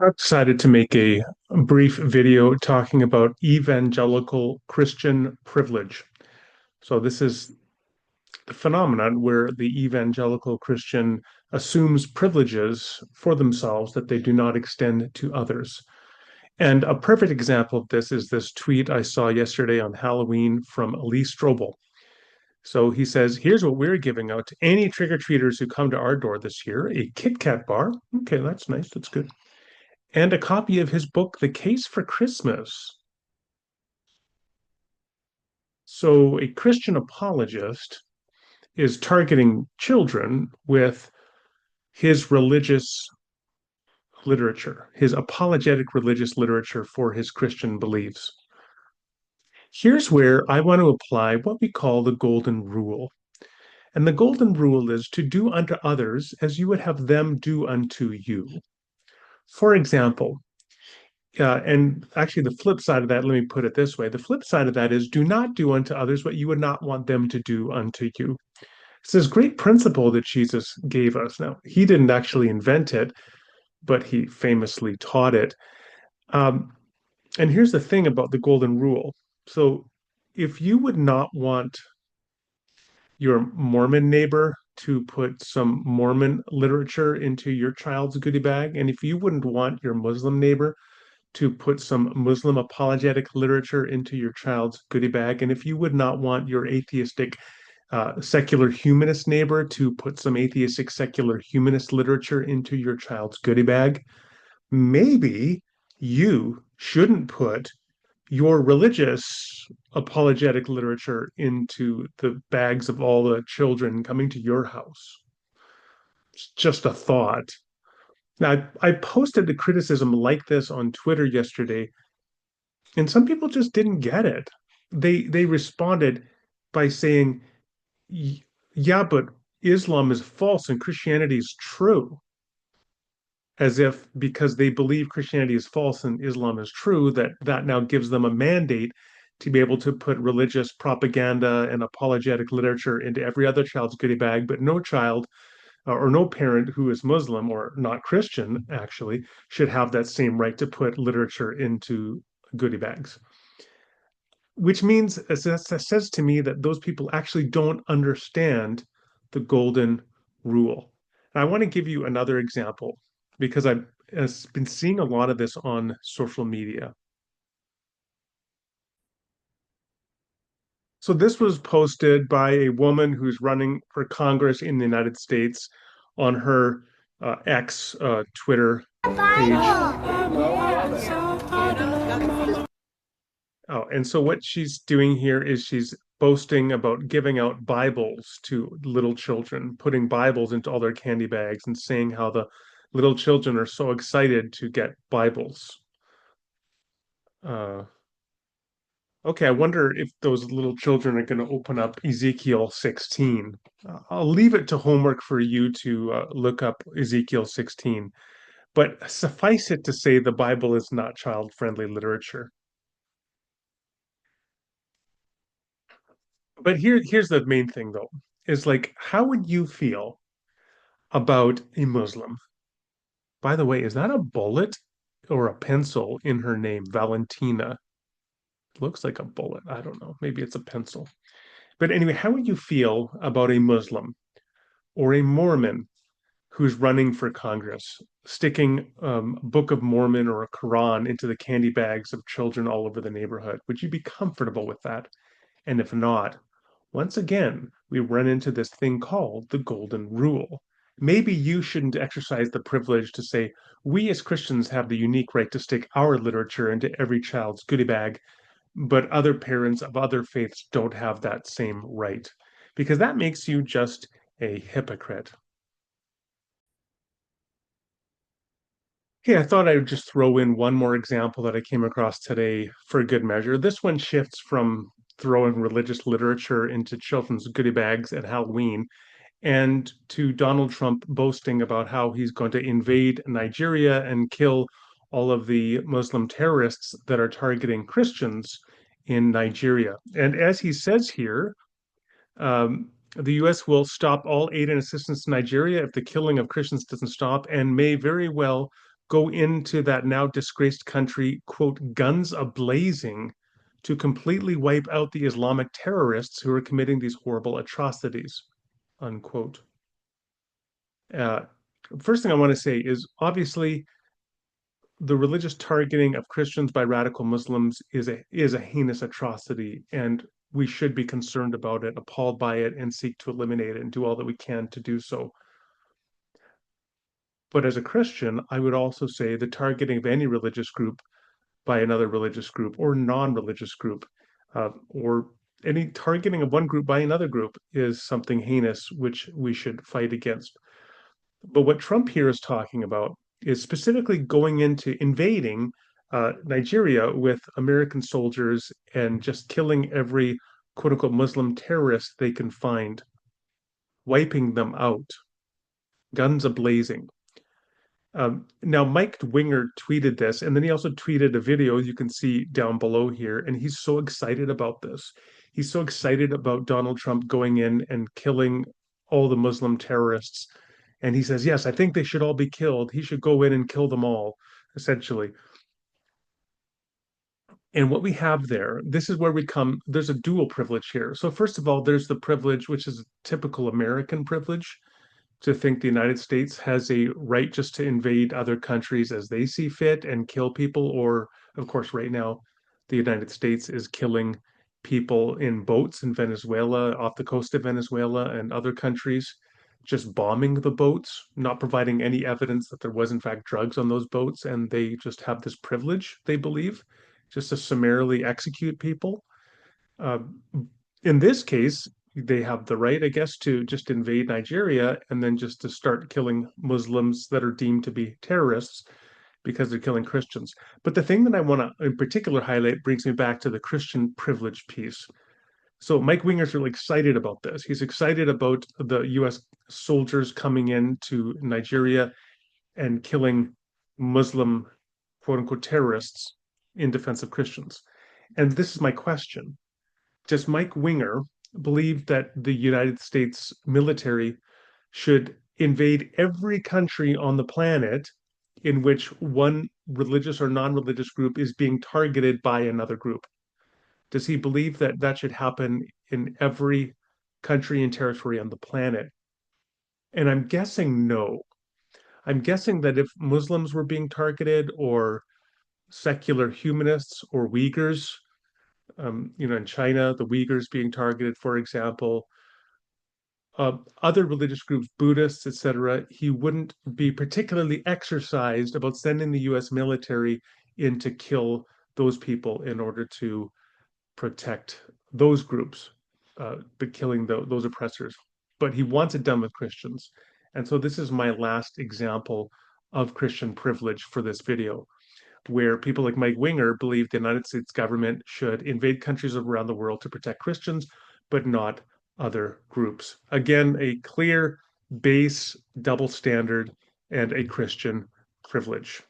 I decided to make a brief video talking about evangelical Christian privilege. So, this is the phenomenon where the evangelical Christian assumes privileges for themselves that they do not extend to others. And a perfect example of this is this tweet I saw yesterday on Halloween from Lee Strobel. So he says, here's what we're giving out to any trick-or-treaters who come to our door this year, a Kit Kat bar. Okay, that's nice. That's good, and a copy of his book, The Case for Christmas. So, a Christian apologist is targeting children with his religious literature, his apologetic religious literature for his Christian beliefs. Here's where I want to apply what we call the golden rule. And the golden rule is to do unto others as you would have them do unto you. For example, and actually, the flip side of that, let me put it this way. The flip side of that is do not do unto others what you would not want them to do unto you. It's this great principle that Jesus gave us. Now, he didn't actually invent it, but he famously taught it. Um, and here's the thing about the golden rule. So, if you would not want your Mormon neighbor to put some Mormon literature into your child's goodie bag, and if you wouldn't want your Muslim neighbor to put some Muslim apologetic literature into your child's goodie bag. And if you would not want your atheistic secular humanist neighbor to put some atheistic secular humanist literature into your child's goodie bag, maybe you shouldn't put your religious apologetic literature into the bags of all the children coming to your house. It's just a thought. Now, I posted a criticism like this on Twitter yesterday, and some people just didn't get it. They responded by saying, "Yeah, but Islam is false and Christianity is true." As if because they believe Christianity is false and Islam is true, that now gives them a mandate to be able to put religious propaganda and apologetic literature into every other child's goodie bag, but no child or no parent who is Muslim or not Christian actually should have that same right to put literature into goodie bags, which means that says to me that those people actually don't understand the golden rule. And I want to give you another example because I've been seeing a lot of this on social media. So this was posted by a woman who's running for Congress in the United States on her X Twitter page. Oh, and so what she's doing here is she's boasting about giving out Bibles to little children, putting Bibles into all their candy bags and saying how the little children are so excited to get Bibles. Uh, okay, I wonder if those little children are going to open up Ezekiel 16. I'll leave it to homework for you to look up Ezekiel 16, but suffice it to say the Bible is not child-friendly literature. But here's the main thing though, is like, how would you feel about a Muslim? By the way, is that a bullet or a pencil in her name, Valentina? Looks like a bullet. I don't know. Maybe it's a pencil. But anyway, how would you feel about a Muslim or a Mormon who's running for Congress, sticking Book of Mormon or a Quran into the candy bags of children all over the neighborhood? Would you be comfortable with that? And if not, once again, we run into this thing called the golden rule. Maybe you shouldn't exercise the privilege to say, we as Christians have the unique right to stick our literature into every child's goodie bag, but other parents of other faiths don't have that same right, because that makes you just a hypocrite. Hey, I thought I would just throw in one more example that I came across today for good measure. This one shifts from throwing religious literature into children's goodie bags at Halloween and to Donald Trump boasting about how he's going to invade Nigeria and kill all of the Muslim terrorists that are targeting Christians in Nigeria. And as he says here, the US will stop all aid and assistance to Nigeria if the killing of Christians doesn't stop and may very well go into that now disgraced country, quote, guns a-blazing, to completely wipe out the Islamic terrorists who are committing these horrible atrocities, unquote. Uh, First thing I want to say is obviously the religious targeting of Christians by radical Muslims is a heinous atrocity, and we should be concerned about it, appalled by it, and seek to eliminate it and do all that we can to do so. But as a Christian, I would also say the targeting of any religious group by another religious group or non-religious group, or any targeting of one group by another group is something heinous which we should fight against. But what Trump here is talking about is specifically going into invading Nigeria with American soldiers and just killing every quote unquote Muslim terrorist they can find, wiping them out, guns ablazing. Now, Mike Winger tweeted this, and then he also tweeted a video you can see down below here, and he's so excited about this. He's so excited about Donald Trump going in and killing all the Muslim terrorists. And he says, yes, I think they should all be killed. He should go in and kill them all, essentially. And what we have there, this is where we come, there's a dual privilege here. So, first of all, there's the privilege, which is a typical American privilege, to think the United States has a right just to invade other countries as they see fit and kill people. Or, of course, right now, the United States is killing people in boats in Venezuela, off the coast of Venezuela, and other countries, just bombing the boats, not providing any evidence that there was, in fact, drugs on those boats. And they just have this privilege, they believe, just to summarily execute people. Uh, in this case, they have the right, I guess, to just invade Nigeria and then just to start killing Muslims that are deemed to be terrorists because they're killing Christians. But the thing that I want to, in particular, highlight brings me back to the Christian privilege piece. So Mike Winger's really excited about this. He's excited about the U.S. soldiers coming into Nigeria and killing Muslim, quote unquote, terrorists in defense of Christians. And this is my question. Does Mike Winger believe that the United States military should invade every country on the planet in which one religious or non-religious group is being targeted by another group? Does he believe that that should happen in every country and territory on the planet? And I'm guessing no. I'm guessing that if Muslims were being targeted or secular humanists or Uyghurs, in China, the Uyghurs being targeted, for example, other religious groups, Buddhists, etc., he wouldn't be particularly exercised about sending the US military in to kill those people in order to protect those groups, but killing those oppressors. But he wants it done with Christians. And so this is my last example of Christian privilege for this video, where people like Mike Winger believe the United States government should invade countries around the world to protect Christians, but not other groups. Again, a clear base double standard and a Christian privilege.